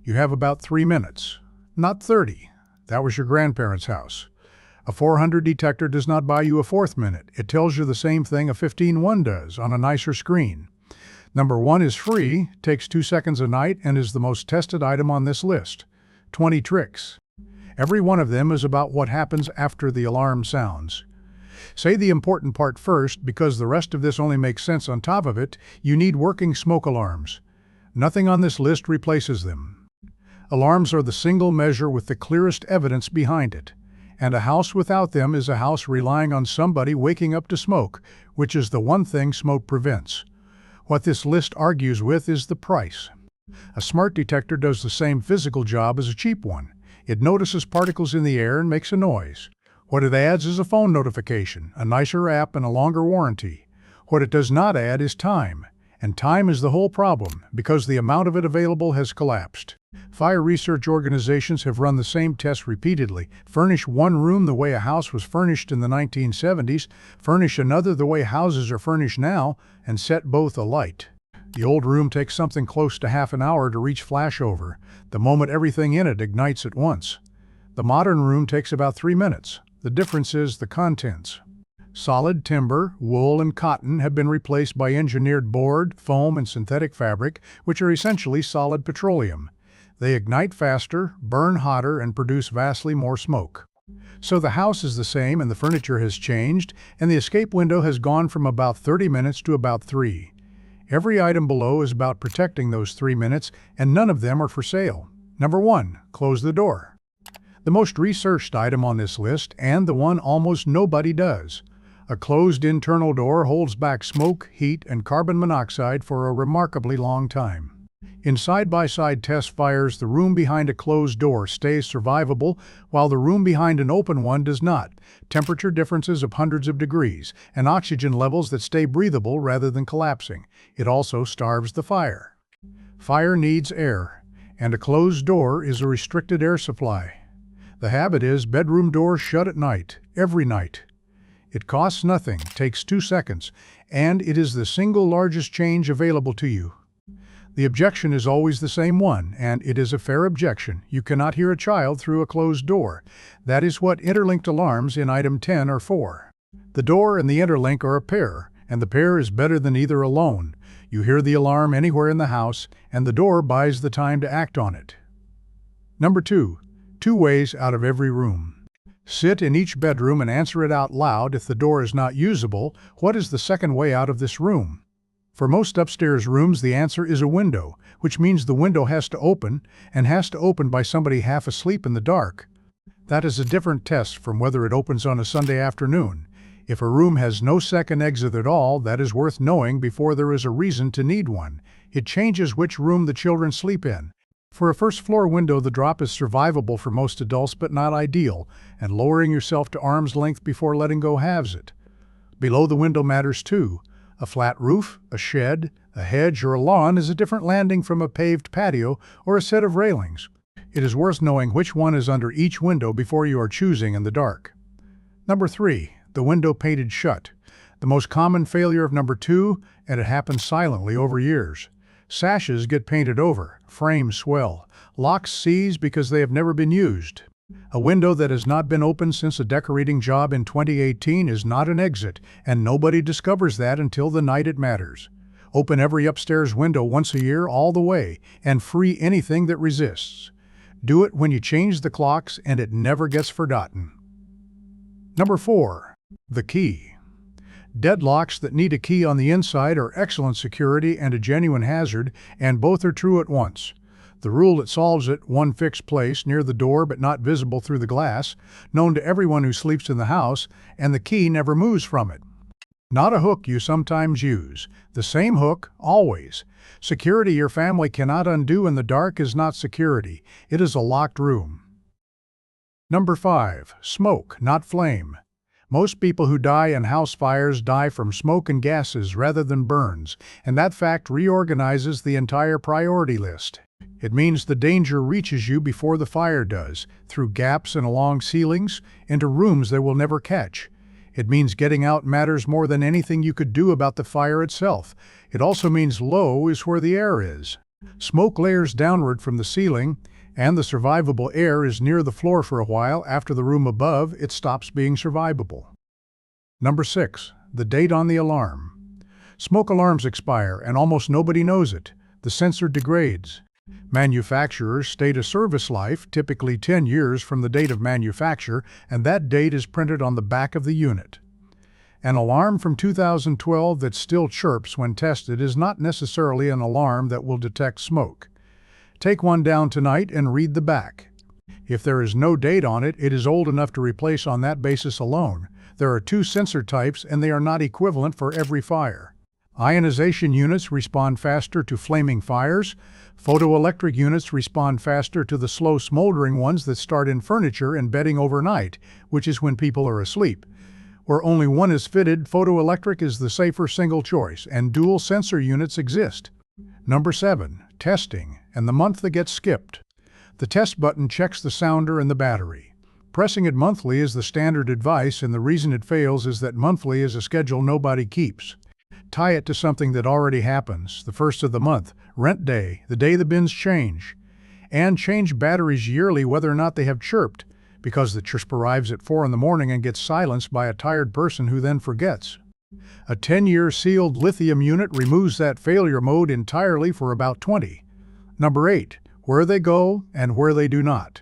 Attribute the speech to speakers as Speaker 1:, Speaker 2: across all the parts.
Speaker 1: You have about 3 minutes. Not 30. That was your grandparents' house. A 400 detector does not buy you a fourth minute. It tells you the same thing a 15-1 does on a nicer screen. Number 1 is free, takes 2 seconds a night, and is the most tested item on this list. 20 tricks. Every one of them is about what happens after the alarm sounds. Say the important part first, because the rest of this only makes sense on top of it. You need working smoke alarms. Nothing on this list replaces them. Alarms are the single measure with the clearest evidence behind it. And a house without them is a house relying on somebody waking up to smoke, which is the one thing smoke prevents. What this list argues with is the price. A smart detector does the same physical job as a cheap one. It notices particles in the air and makes a noise. What it adds is a phone notification, a nicer app, and a longer warranty. What it does not add is time. And time is the whole problem, because the amount of it available has collapsed. Fire research organizations have run the same tests repeatedly. Furnish one room the way a house was furnished in the 1970s, furnish another the way houses are furnished now, and set both alight. The old room takes something close to half an hour to reach flashover, the moment everything in it ignites at once. The modern room takes about 3 minutes. The difference is the contents. Solid timber, wool, and cotton have been replaced by engineered board, foam, and synthetic fabric, which are essentially solid petroleum. They ignite faster, burn hotter, and produce vastly more smoke. So the house is the same and the furniture has changed, and the escape window has gone from about 30 minutes to about 3. Every item below is about protecting those 3 minutes, and none of them are for sale. Number 1, close the door. The most researched item on this list, and the one almost nobody does. A closed internal door holds back smoke, heat, and carbon monoxide for a remarkably long time. In side-by-side test fires, the room behind a closed door stays survivable, while the room behind an open one does not. Temperature differences of hundreds of degrees, and oxygen levels that stay breathable rather than collapsing. It also starves the fire. Fire needs air, and a closed door is a restricted air supply. The habit is bedroom doors shut at night, every night. It costs nothing, takes 2 seconds, and it is the single largest change available to you. The objection is always the same one, and it is a fair objection. You cannot hear a child through a closed door. That is what interlinked alarms in item 10 are for. The door and the interlink are a pair, and the pair is better than either alone. You hear the alarm anywhere in the house, and the door buys the time to act on it. Number 2. 2 ways out of every room. Sit in each bedroom and answer it out loud if the door is not usable. What is the second way out of this room? For most upstairs rooms, the answer is a window, which means the window has to open, and has to open by somebody half asleep in the dark. That is a different test from whether it opens on a Sunday afternoon. If a room has no second exit at all, that is worth knowing before there is a reason to need one. It changes which room the children sleep in. For a first-floor window, the drop is survivable for most adults but not ideal, and lowering yourself to arm's length before letting go halves it. Below the window matters too. A flat roof, a shed, a hedge, or a lawn is a different landing from a paved patio or a set of railings. It is worth knowing which one is under each window before you are choosing in the dark. Number 3, the window painted shut. The most common failure of number 2, and it happens silently over years. Sashes get painted over, frames swell, locks seize because they have never been used. A window that has not been opened since a decorating job in 2018 is not an exit, and nobody discovers that until the night it matters. Open every upstairs window once a year all the way, and free anything that resists. Do it when you change the clocks, and it never gets forgotten. Number 4, the key. Deadlocks that need a key on the inside are excellent security and a genuine hazard, and both are true at once. The rule that solves it, one fixed place near the door but not visible through the glass, known to everyone who sleeps in the house, and the key never moves from it. Not a hook you sometimes use. The same hook, always. Security your family cannot undo in the dark is not security. It is a locked room. Number 5, smoke, not flame. Most people who die in house fires die from smoke and gases rather than burns, and that fact reorganizes the entire priority list. It means the danger reaches you before the fire does, through gaps and along ceilings, into rooms they will never catch. It means getting out matters more than anything you could do about the fire itself. It also means low is where the air is. Smoke layers downward from the ceiling, and the survivable air is near the floor for a while. After the room above, it stops being survivable. Number 6. The date on the alarm. Smoke alarms expire, and almost nobody knows it. The sensor degrades. Manufacturers state a service life, typically 10 years from the date of manufacture, and that date is printed on the back of the unit. An alarm from 2012 that still chirps when tested is not necessarily an alarm that will detect smoke. Take one down tonight and read the back. If there is no date on it, it is old enough to replace on that basis alone. There are 2 sensor types, and they are not equivalent for every fire. Ionization units respond faster to flaming fires. Photoelectric units respond faster to the slow smoldering ones that start in furniture and bedding overnight, which is when people are asleep. Where only one is fitted, photoelectric is the safer single choice, and dual sensor units exist. Number 7. Testing, and the month that gets skipped. The test button checks the sounder and the battery. Pressing it monthly is the standard advice, and the reason it fails is that monthly is a schedule nobody keeps. Tie it to something that already happens, the first of the month, rent day, the day the bins change. And change batteries yearly whether or not they have chirped, because the chirp arrives at 4 in the morning and gets silenced by a tired person who then forgets. A 10-year sealed lithium unit removes that failure mode entirely for about 20. Number 8. Where they go and where they do not.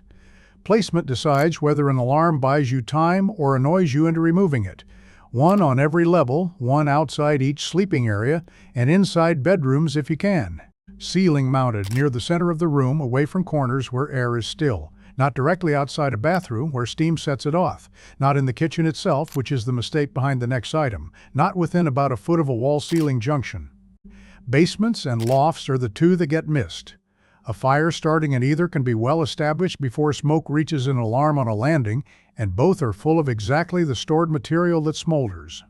Speaker 1: Placement decides whether an alarm buys you time or annoys you into removing it. One on every level, one outside each sleeping area, and inside bedrooms if you can. Ceiling mounted near the center of the room, away from corners where air is still. Not directly outside a bathroom where steam sets it off. Not in the kitchen itself, which is the mistake behind the next item. Not within about a foot of a wall-ceiling junction. Basements and lofts are the 2 that get missed. A fire starting in either can be well established before smoke reaches an alarm on a landing, and both are full of exactly the stored material that smolders.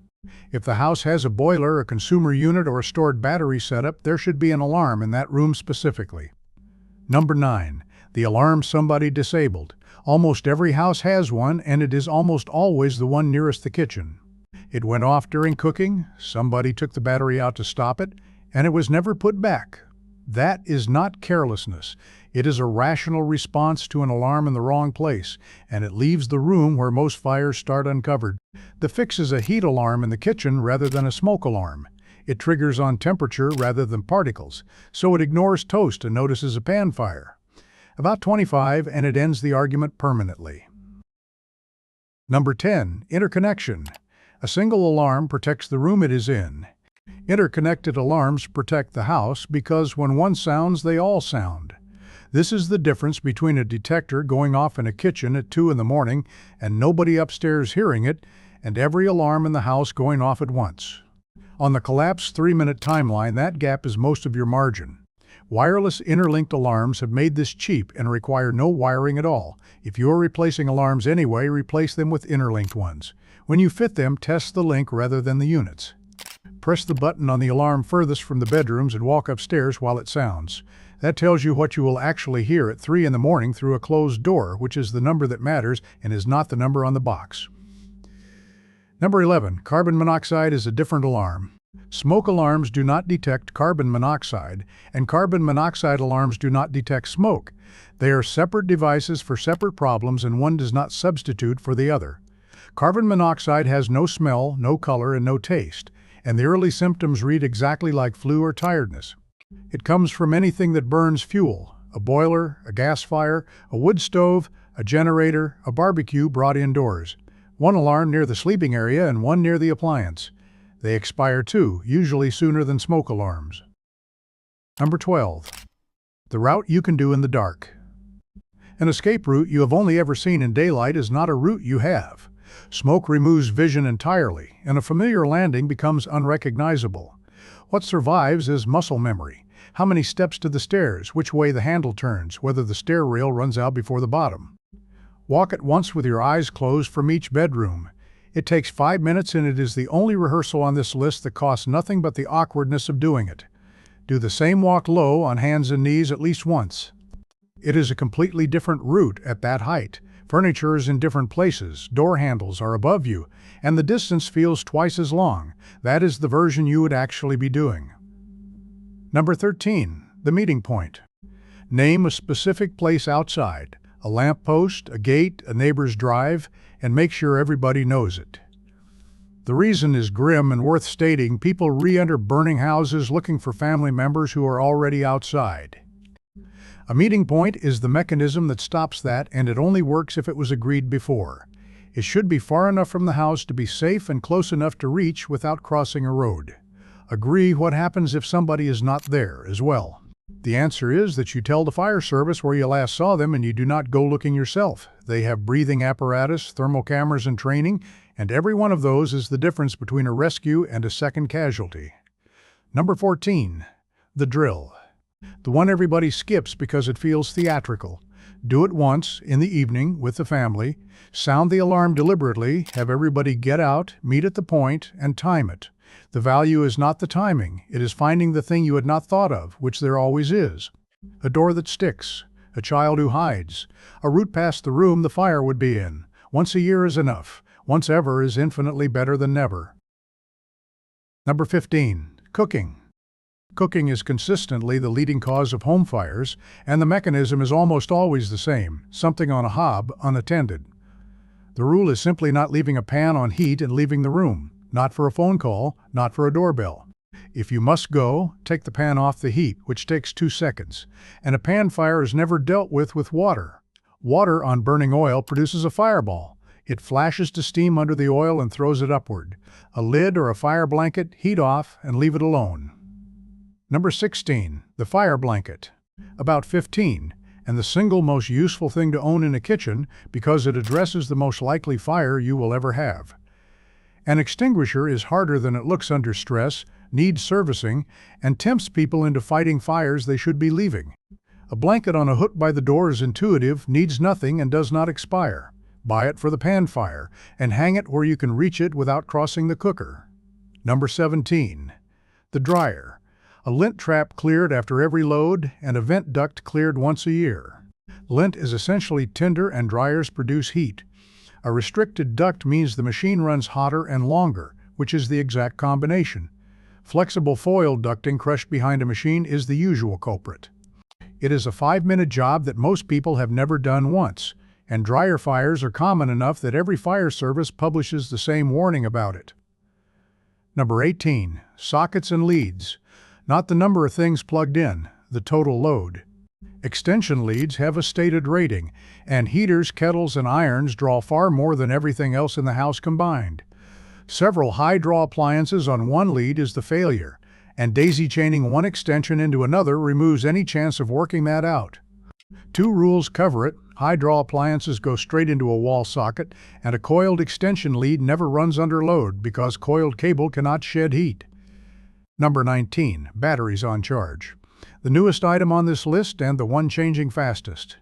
Speaker 1: If the house has a boiler, a consumer unit, or a stored battery setup, there should be an alarm in that room specifically. Number 9. The alarm somebody disabled. Almost every house has one, and it is almost always the one nearest the kitchen. It went off during cooking, somebody took the battery out to stop it, and it was never put back. That is not carelessness. It is a rational response to an alarm in the wrong place, and it leaves the room where most fires start uncovered. The fix is a heat alarm in the kitchen rather than a smoke alarm. It triggers on temperature rather than particles, so it ignores toast and notices a pan fire. About 25, and it ends the argument permanently. Number 10. Interconnection. A single alarm protects the room it is in. Interconnected alarms protect the house because when one sounds, they all sound. This is the difference between a detector going off in a kitchen at 2 in the morning and nobody upstairs hearing it, and every alarm in the house going off at once. On the collapsed 3-minute timeline, that gap is most of your margin. Wireless interlinked alarms have made this cheap and require no wiring at all. If you are replacing alarms anyway, replace them with interlinked ones. When you fit them, test the link rather than the units. Press the button on the alarm furthest from the bedrooms and walk upstairs while it sounds. That tells you what you will actually hear at 3 in the morning through a closed door, which is the number that matters and is not the number on the box. Number 11. Carbon monoxide is a different alarm. Smoke alarms do not detect carbon monoxide, and carbon monoxide alarms do not detect smoke. They are separate devices for separate problems, and one does not substitute for the other. Carbon monoxide has no smell, no color, and no taste, and the early symptoms read exactly like flu or tiredness. It comes from anything that burns fuel: a boiler, a gas fire, a wood stove, a generator, a barbecue brought indoors. One alarm near the sleeping area and one near the appliance. They expire too, usually sooner than smoke alarms. Number 12. The route you can do in the dark. An escape route you have only ever seen in daylight is not a route you have. Smoke removes vision entirely, and a familiar landing becomes unrecognizable. What survives is muscle memory. How many steps to the stairs, which way the handle turns, whether the stair rail runs out before the bottom. Walk at once with your eyes closed from each bedroom. It takes 5 minutes, and it is the only rehearsal on this list that costs nothing but the awkwardness of doing it. Do the same walk low on hands and knees at least once. It is a completely different route at that height. Furniture is in different places, door handles are above you, and the distance feels twice as long. That is the version you would actually be doing. Number 13. The meeting point. Name a specific place outside, a lamppost, a gate, a neighbor's drive, and make sure everybody knows it. The reason is grim and worth stating. People re-enter burning houses looking for family members who are already outside. A meeting point is the mechanism that stops that, and it only works if it was agreed before. It should be far enough from the house to be safe and close enough to reach without crossing a road. Agree what happens if somebody is not there as well. The answer is that you tell the fire service where you last saw them and you do not go looking yourself. They have breathing apparatus, thermal cameras, and training, and every one of those is the difference between a rescue and a second casualty. Number 14. The drill. The one everybody skips because it feels theatrical. Do it once, in the evening, with the family. Sound the alarm deliberately, have everybody get out, meet at the point, and time it. The value is not the timing, it is finding the thing you had not thought of, which there always is. A door that sticks, a child who hides, a route past the room the fire would be in. Once a year is enough. Once ever is infinitely better than never. Number 15. Cooking. Cooking is consistently the leading cause of home fires, and the mechanism is almost always the same, something on a hob, unattended. The rule is simply not leaving a pan on heat and leaving the room, not for a phone call, not for a doorbell. If you must go, take the pan off the heat, which takes 2 seconds, and a pan fire is never dealt with water. Water on burning oil produces a fireball. It flashes to steam under the oil and throws it upward. A lid or a fire blanket, heat off and leave it alone. Number 16. The fire blanket. About 15, and the single most useful thing to own in a kitchen because it addresses the most likely fire you will ever have. An extinguisher is harder than it looks under stress, needs servicing, and tempts people into fighting fires they should be leaving. A blanket on a hook by the door is intuitive, needs nothing, and does not expire. Buy it for the pan fire, and hang it where you can reach it without crossing the cooker. Number 17. The dryer. A lint trap cleared after every load, and a vent duct cleared once a year. Lint is essentially tinder, and dryers produce heat. A restricted duct means the machine runs hotter and longer, which is the exact combination. Flexible foil ducting crushed behind a machine is the usual culprit. It is a 5-minute job that most people have never done once, and dryer fires are common enough that every fire service publishes the same warning about it. Number 18. Sockets and leads. Not the number of things plugged in, the total load. Extension leads have a stated rating, and heaters, kettles, and irons draw far more than everything else in the house combined. Several high-draw appliances on one lead is the failure, and daisy-chaining one extension into another removes any chance of working that out. 2 rules cover it. High-draw appliances go straight into a wall socket, and a coiled extension lead never runs under load because coiled cable cannot shed heat. Number 19. Batteries on charge. The newest item on this list and the one changing fastest.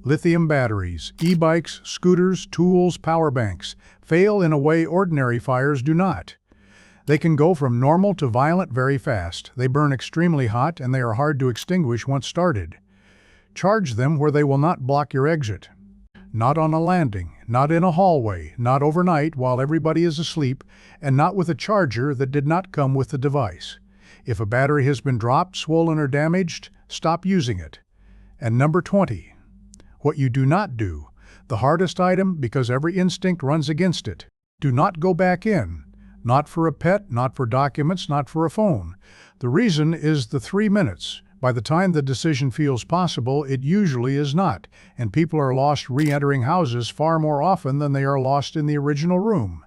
Speaker 1: Lithium batteries, e-bikes, scooters, tools, power banks fail in a way ordinary fires do not. They can go from normal to violent very fast. They burn extremely hot and they are hard to extinguish once started. Charge them where they will not block your exit. Not on a landing, not in a hallway, not overnight while everybody is asleep, and not with a charger that did not come with the device. If a battery has been dropped, swollen, or damaged, stop using it. And number 20. What you do not do. The hardest item because every instinct runs against it. Do not go back in. Not for a pet, not for documents, not for a phone. The reason is the 3 minutes. By the time the decision feels possible, it usually is not, and people are lost re-entering houses far more often than they are lost in the original room.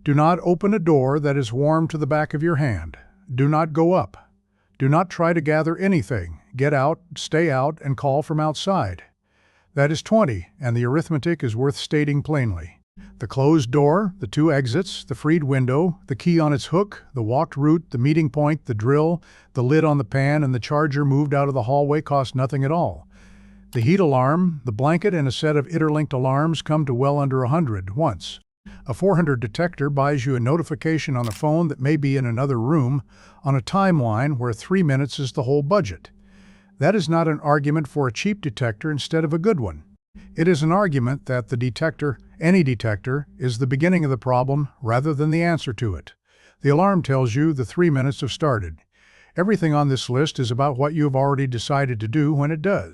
Speaker 1: Do not open a door that is warm to the back of your hand. Do not go up. Do not try to gather anything. Get out, stay out, and call from outside. That is 20, and the arithmetic is worth stating plainly. The closed door, the 2 exits, the freed window, the key on its hook, the walked route, the meeting point, the drill, the lid on the pan, and the charger moved out of the hallway cost nothing at all. The heat alarm, the blanket, and a set of interlinked alarms come to well under 100 once. A 400 detector buys you a notification on the phone that may be in another room on a timeline where 3 minutes is the whole budget. That is not an argument for a cheap detector instead of a good one. It is an argument that the detector, any detector, is the beginning of the problem rather than the answer to it. The alarm tells you the 3 minutes have started. Everything on this list is about what you have already decided to do when it does.